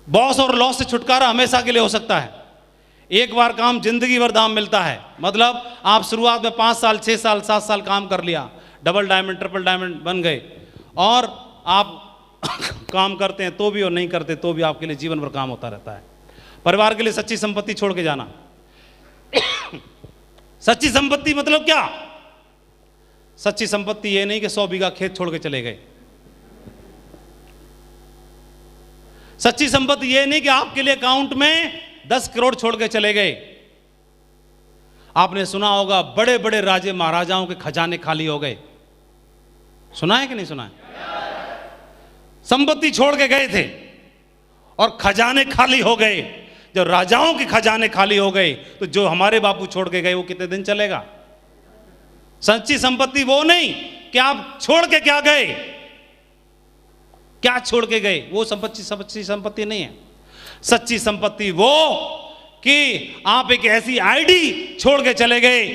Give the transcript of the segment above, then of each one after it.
Boss और loss से छुटकारा हमेशा के लिए हो सकता है। एक बार काम जिंदगी भर दाम मिलता है। मतलब आप शुरुआत में 5 साल 6 साल 7 साल काम कर लिया, डबल डायमंड ट्रिपल डायमंड बन गए, और आप काम करते हैं तो भी और नहीं करते तो भी आपके लिए जीवन भर काम होता रहता है। परिवार के लिए सच्ची संपत्ति छोड़ के जाना। सच्ची संपत्ति मतलब क्या? सच्ची संपत्ति ये नहीं कि 100 बीघा खेत छोड़ के चले गए। सच्ची संपत्ति ये नहीं कि आपके लिए अकाउंट में 10 करोड़ छोड़ के चले गए। आपने सुना होगा बड़े बड़े राजे महाराजाओं के खजाने खाली हो गए। सुना है कि नहीं सुना है? संपत्ति छोड़ के गए थे और खजाने खाली हो गए। जब राजाओं के खजाने खाली हो गए तो जो हमारे बापू छोड़ के गए वो कितने दिन चलेगा? सच्ची संपत्ति वो नहीं कि आप छोड़ के क्या गए, क्या छोड़ के गए, वो सच्ची संपत्ति नहीं है। सच्ची संपत्ति वो कि आप एक ऐसी आईडी छोड़ के चले गए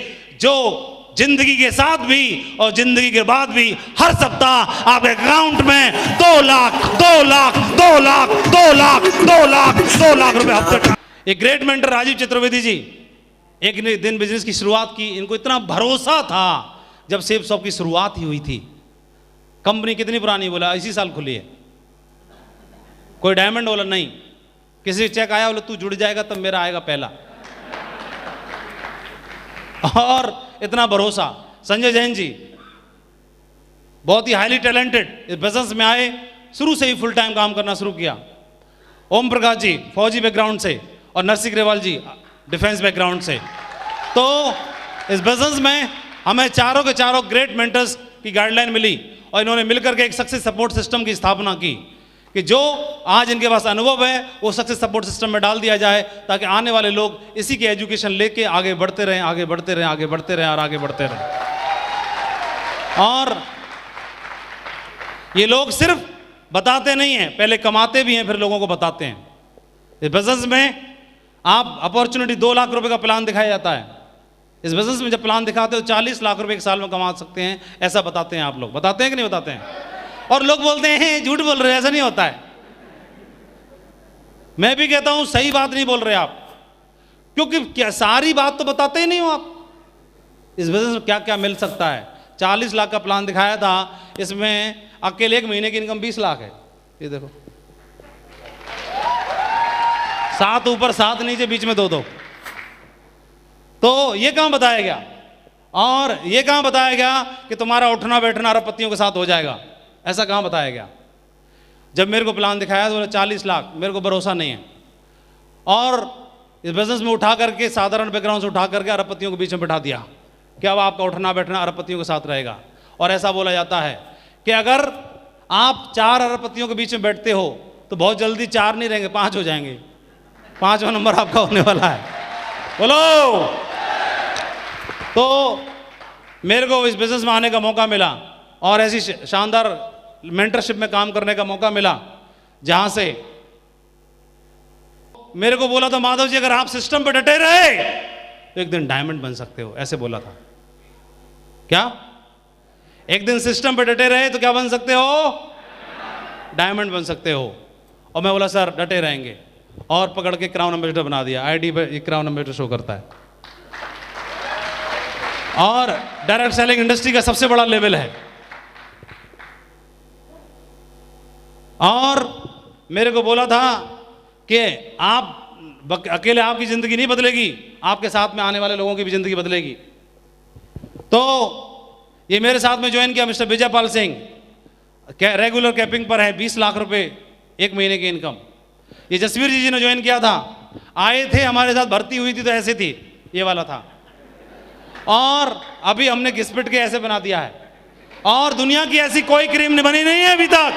जो जिंदगी के साथ भी और जिंदगी के बाद भी हर सप्ताह आपके अकाउंट में 2 लाख 2 लाख 2 लाख 2 लाख 2 लाख 2 लाख रुपए हफ्ते। एक ग्रेट मेंटर राजीव चतुर्वेदी जी एक दिन बिजनेस की शुरुआत की। इनको इतना भरोसा था जब सेब शॉप की शुरुआत ही हुई थी। कंपनी कितनी पुरानी? बोला इसी साल खुली है। कोई डायमंड बोला नहीं। किसी चेक आया बोला तू जुड़ जाएगा तब मेरा आएगा पहला। और इतना भरोसा। संजय जैन जी बहुत ही हाईली टैलेंटेड, इस बिजनेस में आए, शुरू से ही फुल टाइम काम करना शुरू किया। ओम प्रकाश जी फौजी बैकग्राउंड से और नरसिंह ग्रेवाल जी डिफेंस बैकग्राउंड से। तो इस बिजनेस में हमें चारों के चारों ग्रेट मेंटर्स की गाइडलाइन मिली और इन्होंने मिलकर के एक सक्सेस सपोर्ट सिस्टम की स्थापना की कि जो आज इनके पास अनुभव है वो सक्सेस सपोर्ट सिस्टम में डाल दिया जाए ताकि आने वाले लोग इसी की एजुकेशन लेके आगे बढ़ते रहें, आगे बढ़ते रहें, आगे बढ़ते रहें और आगे बढ़ते रहें। और ये लोग सिर्फ बताते नहीं हैं, पहले कमाते भी हैं फिर लोगों को बताते हैं। इस बिजनेस में आप अपॉर्चुनिटी 2 लाख रुपए का प्लान दिखाया जाता है। इस बिजनेस में जब प्लान दिखाते हो 40 लाख रुपए एक साल में कमा सकते हैं, ऐसा बताते हैं आप लोग। बताते हैं कि नहीं बताते हैं? और लोग बोलते हैं झूठ बोल रहे हैं, ऐसा नहीं होता है। मैं भी कहता हूं सही बात नहीं बोल रहे आप, क्योंकि क्या सारी बात तो बताते ही नहीं हो आप। इस बिजनेस में क्या क्या मिल सकता है। 40 लाख का प्लान दिखाया था, इसमें अकेले एक महीने की इनकम 20 लाख है। ये देखो 7 ऊपर 7 नीचे बीच में 2-2। तो ये कहां बताया गया? और ये कहां बताया गया कि तुम्हारा उठना बैठना अरबपतियों के साथ हो जाएगा? ऐसा कहां बताया गया? जब मेरे को प्लान दिखाया तो 40 लाख, मेरे को भरोसा नहीं है। और इस बिजनेस में उठा करके साधारण बैकग्राउंड से उठा करके अरबपतियों के बीच में बैठा दिया कि अब आपका उठना बैठना अरबपतियों के साथ रहेगा। और ऐसा बोला जाता है कि अगर आप 4 अरबपतियों के बीच में बैठते हो तो बहुत जल्दी 4 नहीं रहेंगे, 5 हो जाएंगे। 5वां नंबर आपका होने वाला है। बोलो। तो मेरे को इस बिजनेस में आने का मौका मिला और ऐसी शानदार मेंटरशिप में काम करने का मौका मिला जहां से मेरे को बोला था माधव जी अगर आप सिस्टम पे डटे रहे तो एक दिन डायमंड बन सकते हो, ऐसे बोला था। क्या एक दिन सिस्टम पे डटे रहे तो क्या बन सकते हो? डायमंड बन सकते हो। और मैं बोला सर डटे रहेंगे, और पकड़ के क्राउन एम्बेसडर बना दिया। आईडी पे क्राउन एम्बेसडर शो करता है। और डायरेक्ट सेलिंग इंडस्ट्री का सबसे बड़ा लेवल है। और मेरे को बोला था कि आप अकेले आपकी जिंदगी नहीं बदलेगी, आपके साथ में आने वाले लोगों की भी जिंदगी बदलेगी। तो ये मेरे साथ में ज्वाइन किया mister Vijaypal Singh, regular capping पर है, 20 लाख रुपए एक महीने की इनकम। ये जसवीर जी ने ज्वाइन किया था, आए थे हमारे साथ, भर्ती हुई थी तो ऐसे थी, ये वाला था। और अभी हमने घिसपिट के ऐसे बना दिया है। और दुनिया की ऐसी कोई क्रीम बनी नहीं है अभी तक,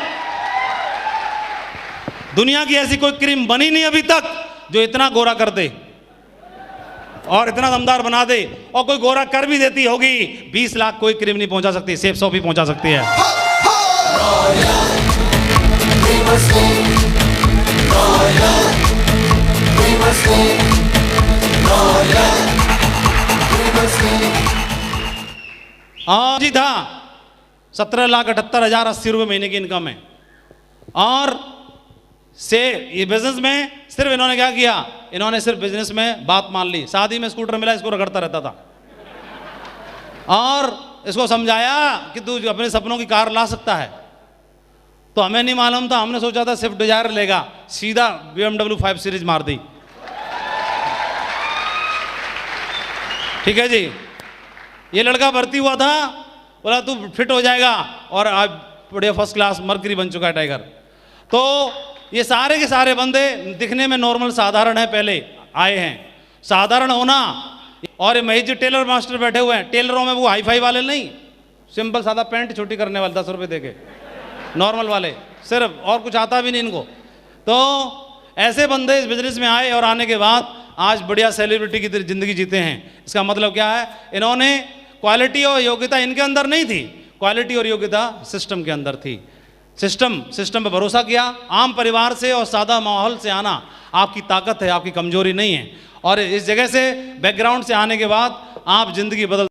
दुनिया की ऐसी कोई क्रीम बनी नहीं अभी तक जो इतना गोरा कर दे और इतना दमदार बना दे। और कोई गोरा कर भी देती होगी 20 लाख कोई क्रीम नहीं पहुंचा सकती, सेब शॉप ही पहुंचा सकती है। जी था 17,78,080 रुपये महीने की इनकम है। और से ये बिजनेस में सिर्फ इन्होंने क्या किया, इन्होंने सिर्फ बिजनेस में बात मान ली। शादी में स्कूटर मिला, इसको रगड़ता रहता था और इसको समझाया कि तू अपने सपनों की कार ला सकता है। तो हमें नहीं मालूम था, हमने सोचा था स्विफ्ट डिजायर लेगा, सीधा BMW 5 सीरीज मार दी। ठीक है जी। ये लड़का भर्ती हुआ था, बोला तू फिट हो जाएगा, और आज बढ़िया फर्स्ट क्लास मर्करी बन चुका है टाइगर। तो ये सारे के सारे बंदे दिखने में नॉर्मल साधारण है, पहले आए हैं। साधारण होना, और ये महेश जी टेलर मास्टर बैठे हुए हैं, टेलरों में वो हाई फाई वाले नहीं, सिंपल सादा पैंट छोटी करने वाले 10 रुपये देके, नॉर्मल वाले सिर्फ, और कुछ आता भी नहीं इनको। तो ऐसे बंदे इस बिजनेस में आए और आने के बाद आज बढ़िया सेलिब्रिटी की जिंदगी जीते हैं। इसका मतलब क्या है, इन्होंने क्वालिटी और योग्यता इनके अंदर नहीं थी, क्वालिटी और योग्यता सिस्टम के अंदर थी। सिस्टम पर भरोसा किया। आम परिवार से और सादा माहौल से आना आपकी ताकत है, आपकी कमजोरी नहीं है। और इस जगह से बैकग्राउंड से आने के बाद आप जिंदगी बदल